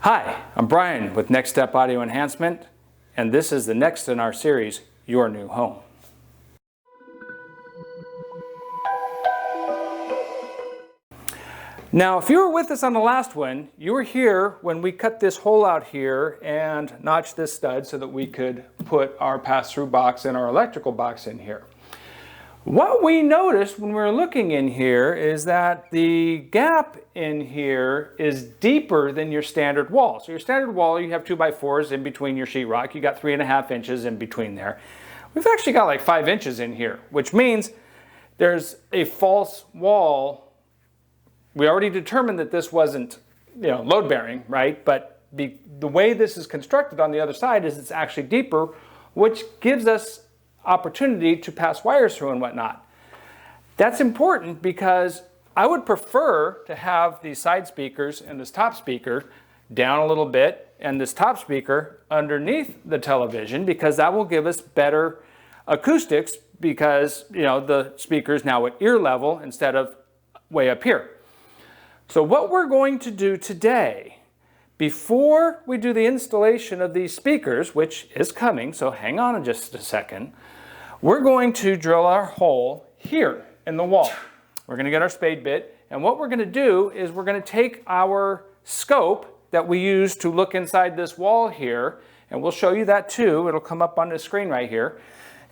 Hi, I'm Brian with Next Step Audio Enhancement, and this is the next in our series, Your New Home. Now, if you were with us on the last one, you were here when we cut this hole out here and notched this stud so that we could put our pass-through box and our electrical box in here. What we noticed when we were looking in here is that the gap in here is deeper than your standard wall. So your standard wall, you have 2x4s in between your sheetrock. You got 3.5 inches in between there. We've actually got like 5 inches in here, which means there's a false wall. We already determined that this wasn't, load bearing, right? But the way this is constructed on the other side is it's actually deeper, which gives us opportunity to pass wires through and whatnot. That's important because I would prefer to have these side speakers and this top speaker down a little bit and this top speaker underneath the television, because that will give us better acoustics, because the speaker is now at ear level instead of way up here. So what we're going to do today, before we do the installation of these speakers, which is coming, so hang on just a second, we're going to drill our hole here in the wall. We're going to get our spade bit, and what we're going to do is we're going to take our scope that we use to look inside this wall here, and we'll show you that too. It'll come up on the screen right here.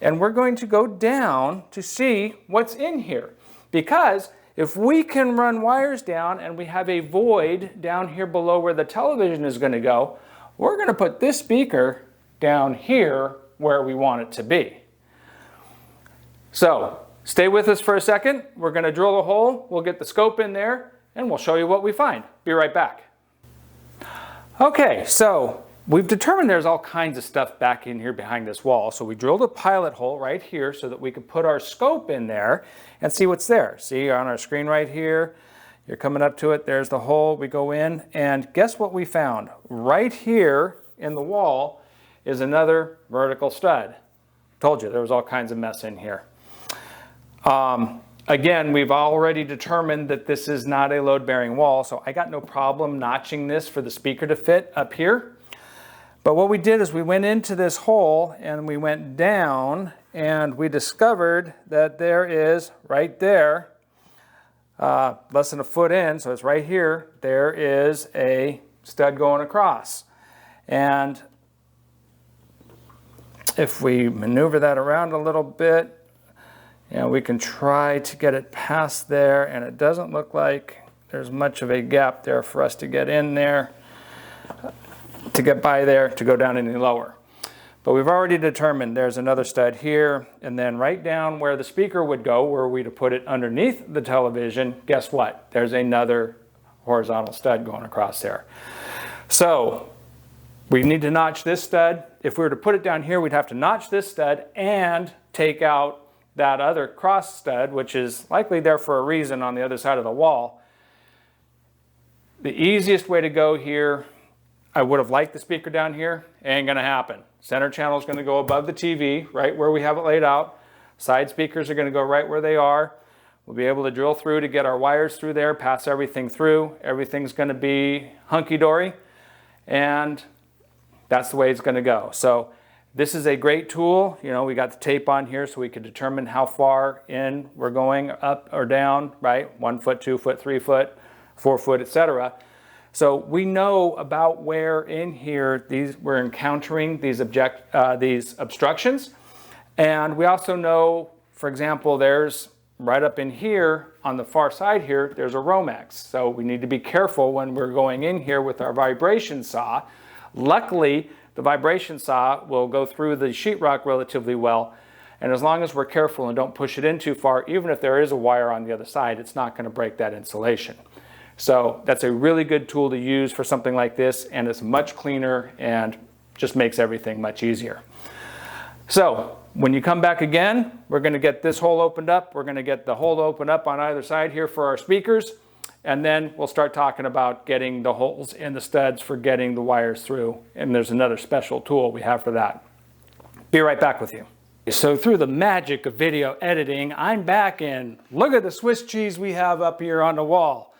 And we're going to go down to see what's in here. Because if we can run wires down and we have a void down here below where the television is going to go, we're going to put this speaker down here where we want it to be. So stay with us for a second. We're going to drill a hole. We'll get the scope in there and we'll show you what we find. Be right back. Okay, so we've determined there's all kinds of stuff back in here behind this wall. So we drilled a pilot hole right here so that we could put our scope in there and see what's there. See on our screen right here, you're coming up to it. There's the hole. We go in and guess what we found? Right here in the wall is another vertical stud. Told you there was all kinds of mess in here. Again, we've already determined that this is not a load-bearing wall, so I got no problem notching this for the speaker to fit up here. But what we did is we went into this hole and we went down and we discovered that there is right there, less than a foot in, so it's right here, there is a stud going across. And if we maneuver that around a little bit, we can try to get it past there, and it doesn't look like there's much of a gap there for us to get in there, to get by there, to go down any lower. But we've already determined there's another stud here, and then right down where the speaker would go, were we to put it underneath the television, guess what? There's another horizontal stud going across there. So we need to notch this stud. If we were to put it down here, we'd have to notch this stud and take out that other cross stud, which is likely there for a reason on the other side of the wall. The easiest way to go here, I would have liked the speaker down here, ain't gonna happen. Center channel is gonna go above the TV, right where we have it laid out. Side speakers are gonna go right where they are. We'll be able to drill through to get our wires through there, pass everything through. Everything's gonna be hunky-dory, and that's the way it's gonna go. So this is a great tool. We got the tape on here so we can determine how far in we're going, up or down, right? 1 foot, 2 foot, 3 foot, 4 foot, etc. So we know about where in here we're encountering these obstructions. And we also know, for example, there's right up in here on the far side here, there's a Romex. So we need to be careful when we're going in here with our vibration saw. Luckily, the vibration saw will go through the sheetrock relatively well, and as long as we're careful and don't push it in too far, even if there is a wire on the other side, it's not going to break that insulation. So that's a really good tool to use for something like this, and it's much cleaner and just makes everything much easier. So when you come back again, we're going to get this hole opened up. We're going to get the hole opened up on either side here for our speakers. And then we'll start talking about getting the holes in the studs for getting the wires through. And there's another special tool we have for that. Be right back with you. So through the magic of video editing, I'm back, and look at the Swiss cheese we have up here on the wall.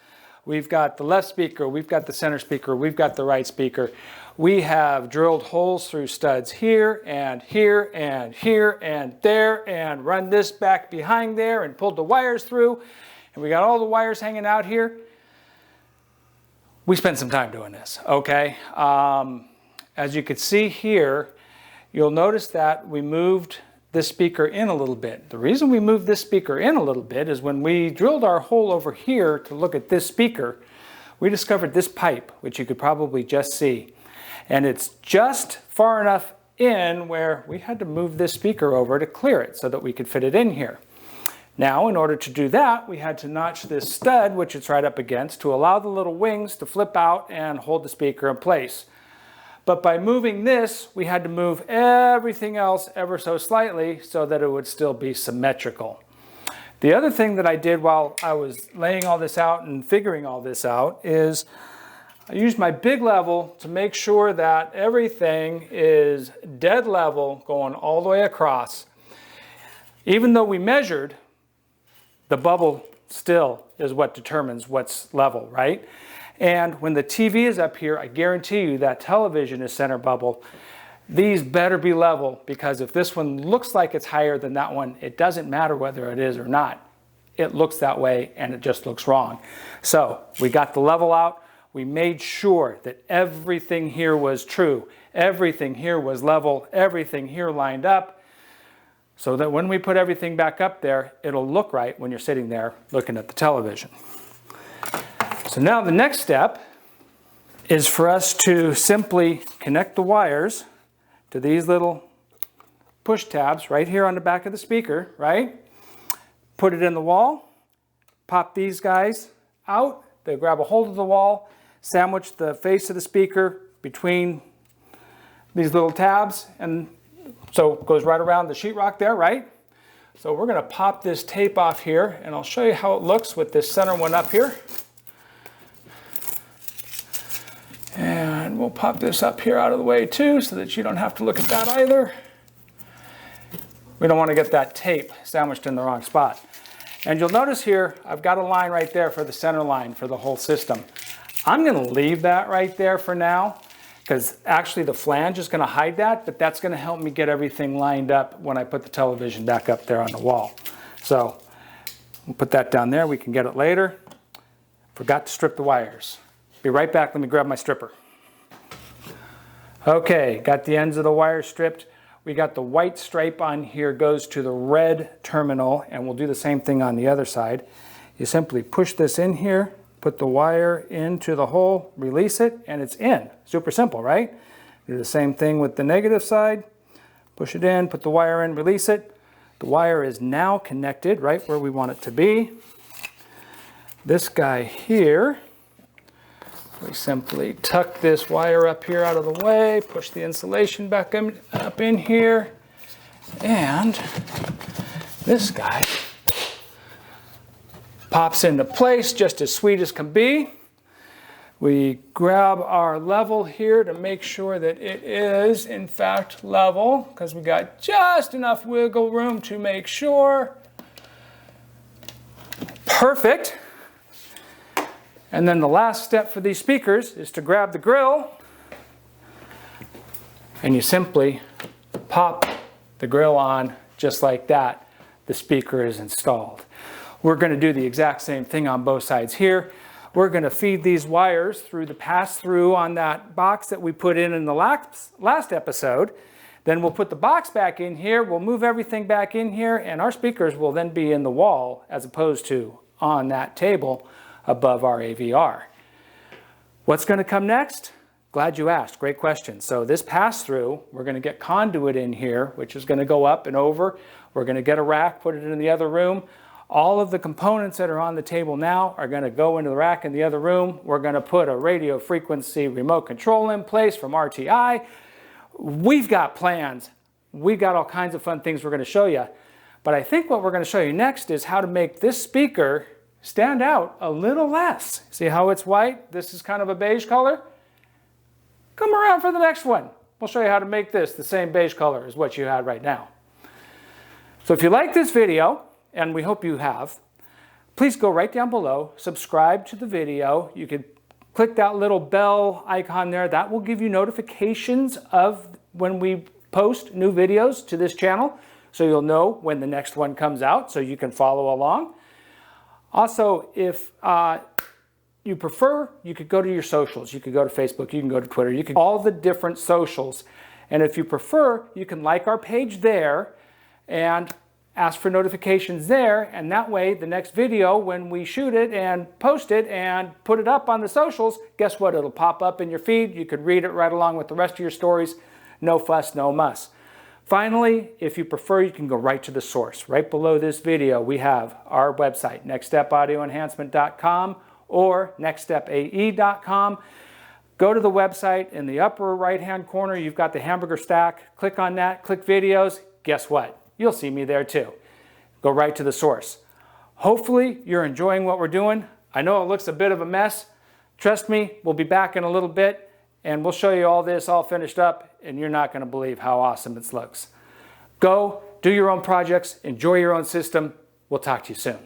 we've got the left speaker, we've got the center speaker, we've got the right speaker. We have drilled holes through studs here and here and here and there and run this back behind there and pulled the wires through. And we got all the wires hanging out here. We spent some time doing this, okay? As you can see here, you'll notice that we moved this speaker in a little bit. The reason we moved this speaker in a little bit is when we drilled our hole over here to look at this speaker, we discovered this pipe, which you could probably just see. And it's just far enough in where we had to move this speaker over to clear it so that we could fit it in here. Now, in order to do that, we had to notch this stud, which it's right up against, to allow the little wings to flip out and hold the speaker in place. But by moving this, we had to move everything else ever so slightly so that it would still be symmetrical. The other thing that I did while I was laying all this out and figuring all this out is I used my big level to make sure that everything is dead level going all the way across. Even though we measured, the bubble still is what determines what's level, right? And when the TV is up here, I guarantee you that television is center bubble. These better be level, because if this one looks like it's higher than that one, it doesn't matter whether it is or not. It looks that way and it just looks wrong. So we got the level out. We made sure that everything here was true. Everything here was level. Everything here lined up, so that when we put everything back up there, it'll look right when you're sitting there looking at the television. So now the next step is for us to simply connect the wires to these little push tabs right here on the back of the speaker, right? Put it in the wall, pop these guys out, they grab a hold of the wall, sandwich the face of the speaker between these little tabs, and so it goes right around the sheetrock there, right? So we're going to pop this tape off here, and I'll show you how it looks with this center one up here. And we'll pop this up here out of the way too, so that you don't have to look at that either. We don't want to get that tape sandwiched in the wrong spot. And you'll notice here, I've got a line right there for the center line for the whole system. I'm going to leave that right there for now, because actually the flange is going to hide that, but that's going to help me get everything lined up when I put the television back up there on the wall. So we'll put that down there. We can get it later. Forgot to strip the wires. Be right back. Let me grab my stripper. Okay, got the ends of the wire stripped. We got the white stripe on here goes to the red terminal, and we'll do the same thing on the other side. You simply push this in here, put the wire into the hole, release it, and it's in. Super simple, right? Do the same thing with the negative side. Push it in, put the wire in, release it. The wire is now connected right where we want it to be. This guy here, we simply tuck this wire up here out of the way, push the insulation back up in here, and this guy pops into place just as sweet as can be. We grab our level here to make sure that it is in fact level, because we got just enough wiggle room to make sure. Perfect. And then the last step for these speakers is to grab the grill, and you simply pop the grill on just like that. The speaker is installed. We're going to do the exact same thing on both sides here. We're going to feed these wires through the pass-through on that box that we put in the last episode. Then we'll put the box back in here, we'll move everything back in here, and our speakers will then be in the wall as opposed to on that table above our AVR. What's going to come next? Glad you asked. Great question. So this pass-through, we're going to get conduit in here, which is going to go up and over. We're going to get a rack, put it in the other room. All of the components that are on the table now are going to go into the rack in the other room. We're going to put a radio frequency remote control in place from RTI. We've got plans. We've got all kinds of fun things we're going to show you. But I think what we're going to show you next is how to make this speaker stand out a little less. See how it's white? This is kind of a beige color. Come around for the next one. We'll show you how to make this the same beige color as what you had right now. So if you like this video, and we hope you have, please go right down below, subscribe to the video. You can click that little bell icon there. That will give you notifications of when we post new videos to this channel, so you'll know when the next one comes out so you can follow along. Also, if you prefer, you could go to your socials. You could go to Facebook, you can go to Twitter, you can all the different socials. And if you prefer, you can like our page there and ask for notifications there, and that way the next video, when we shoot it and post it and put it up on the socials, guess what? It'll pop up in your feed. You could read it right along with the rest of your stories. No fuss, no muss. Finally, if you prefer, you can go right to the source. Right below this video, we have our website, nextstepaudioenhancement.com or nextstepae.com. Go to the website. In the upper right-hand corner, you've got the hamburger stack. Click on that, click videos. Guess what? You'll see me there too. Go right to the source. Hopefully, you're enjoying what we're doing. I know it looks a bit of a mess. Trust me, we'll be back in a little bit and we'll show you all this all finished up, and you're not going to believe how awesome it looks. Go, do your own projects, enjoy your own system. We'll talk to you soon.